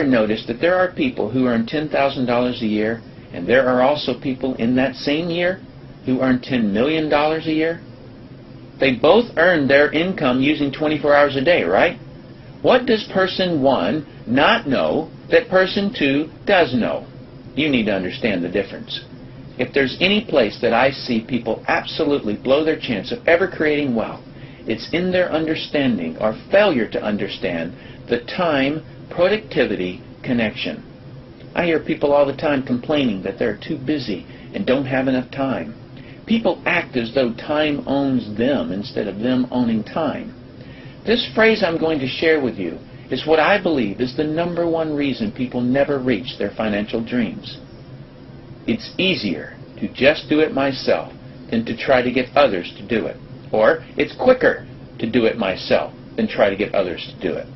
Notice that there are people who earn $10,000 a year, and there are also people in that same year who earn $10 million a year? They both earn their income using 24 hours a day, right? What does person 1 not know that person 2 does know? You need to understand the difference. If there's any place that I see people absolutely blow their chance of ever creating wealth, it's in their understanding or failure to understand the time productivity connection. I hear people all the time complaining that they're too busy and don't have enough time. People act as though time owns them instead of them owning time. This phrase I'm going to share with you is what I believe is the #1 reason people never reach their financial dreams. It's easier to just do it myself than to try to get others to do it. Or it's quicker to do it myself than try to get others to do it.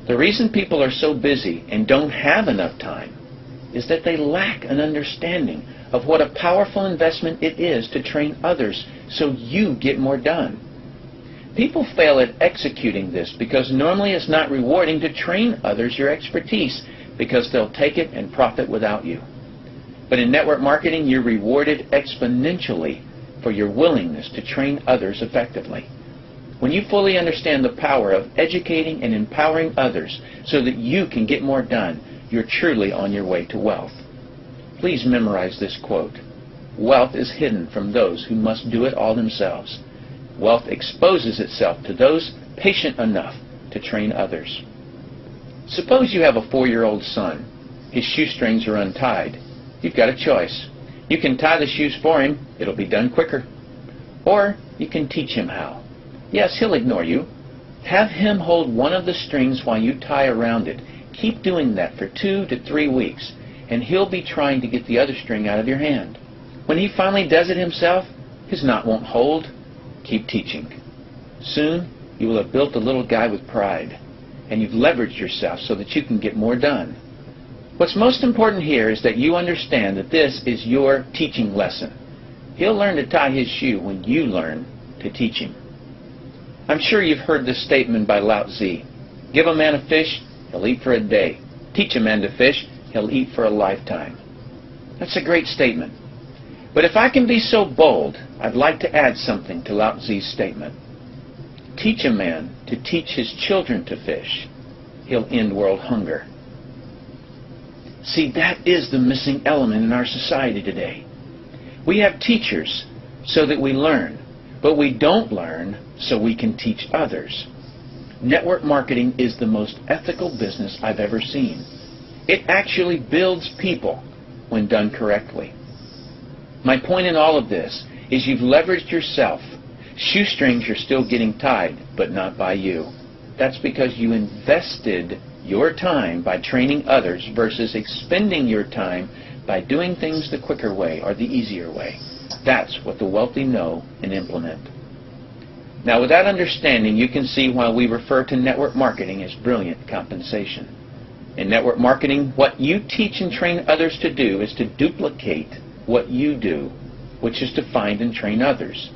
The reason people are so busy and don't have enough time is that they lack an understanding of what a powerful investment it is to train others so you get more done. People fail at executing this because normally it's not rewarding to train others your expertise because they'll take it and profit without you. But in network marketing, you're rewarded exponentially for your willingness to train others effectively. When you fully understand the power of educating and empowering others so that you can get more done, you're truly on your way to wealth. Please memorize this quote. Wealth is hidden from those who must do it all themselves. Wealth exposes itself to those patient enough to train others. Suppose you have a 4-year-old son. His shoestrings are untied. You've got a choice. You can tie the shoes for him. It'll be done quicker. Or you can teach him how. Yes, he'll ignore you. Have him hold one of the strings while you tie around it. Keep doing that for 2 to 3 weeks, and he'll be trying to get the other string out of your hand. When he finally does it himself, his knot won't hold. Keep teaching. Soon, you will have built a little guy with pride, and you've leveraged yourself so that you can get more done. What's most important here is that you understand that this is your teaching lesson. He'll learn to tie his shoe when you learn to teach him. I'm sure you've heard this statement by Lao Tzu. Give a man a fish, he'll eat for a day. Teach a man to fish, he'll eat for a lifetime. That's a great statement. But if I can be so bold, I'd like to add something to Lao Tzu's statement. Teach a man to teach his children to fish, he'll end world hunger. See, that is the missing element in our society today. We have teachers so that we learn, but we don't learn so we can teach others. Network marketing is the most ethical business I've ever seen. It actually builds people when done correctly. My point in all of this is you've leveraged yourself. Shoestrings are still getting tied, but not by you. That's because you invested your time by training others versus expending your time by doing things the quicker way or the easier way. That's what the wealthy know and implement. Now, with that understanding, you can see why we refer to network marketing as brilliant compensation. In network marketing, what you teach and train others to do is to duplicate what you do, which is to find and train others.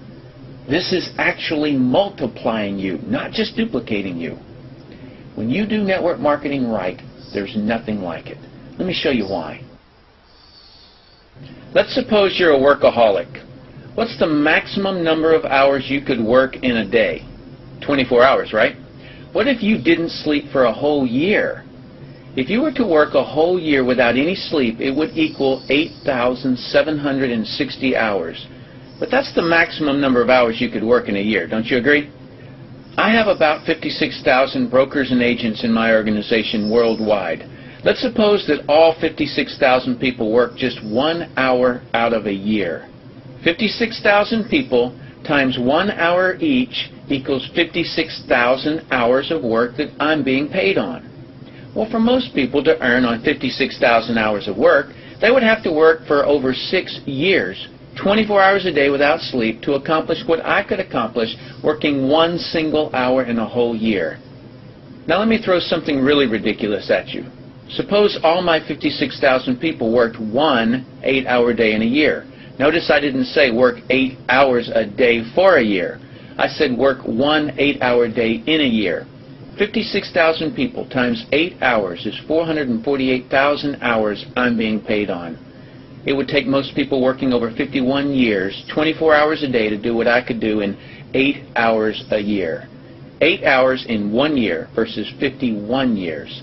This is actually multiplying you, not just duplicating you. When you do network marketing right, there's nothing like it. Let me show you why. Let's suppose you're a workaholic. What's the maximum number of hours you could work in a day? 24 hours, right? What if you didn't sleep for a whole year? If you were to work a whole year without any sleep, it would equal 8,760 hours. But that's the maximum number of hours you could work in a year, don't you agree? I have about 56,000 brokers and agents in my organization worldwide. Let's suppose that all 56,000 people work just 1 hour out of a year. 56,000 people times 1 hour each equals 56,000 hours of work that I'm being paid on. Well, for most people to earn on 56,000 hours of work, they would have to work for over 6 years, 24 hours a day without sleep, to accomplish what I could accomplish working 1 single hour in a whole year. Now let me throw something really ridiculous at you. Suppose all my 56,000 people worked 1 8-hour day in a year. Notice I didn't say work 8 hours a day for a year. I said work 1 8-hour day in a year. 56,000 people times 8 hours is 448,000 hours I'm being paid on. It would take most people working over 51 years, 24 hours a day to do what I could do in 8 hours a year. 8 hours in 1 year versus 51 years.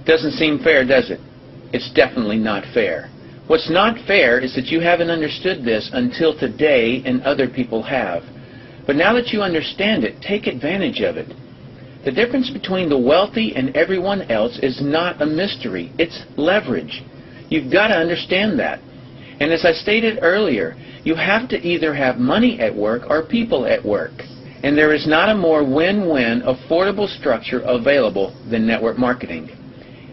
Doesn't seem fair, does it? It's definitely not fair. What's not fair is that you haven't understood this until today and other people have. But now that you understand it, take advantage of it. The difference between the wealthy and everyone else is not a mystery. It's leverage. You've got to understand that. And as I stated earlier, you have to either have money at work or people at work. And there is not a more win-win, affordable structure available than network marketing.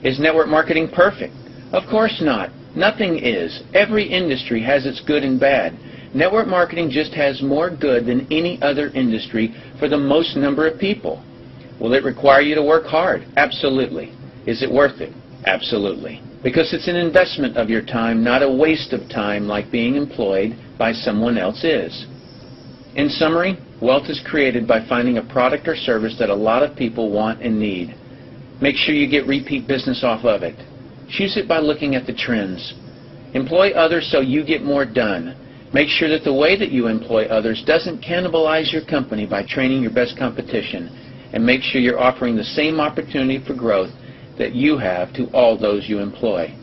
Is network marketing perfect? Of course not. Nothing is. Every industry has its good and bad. Network marketing just has more good than any other industry for the most number of people. Will it require you to work hard? Absolutely. Is it worth it? Absolutely. Because it's an investment of your time, not a waste of time like being employed by someone else is. In summary, wealth is created by finding a product or service that a lot of people want and need. Make sure you get repeat business off of it. Choose it by looking at the trends. Employ others so you get more done. Make sure that the way that you employ others doesn't cannibalize your company by training your best competition. And make sure you're offering the same opportunity for growth that you have to all those you employ.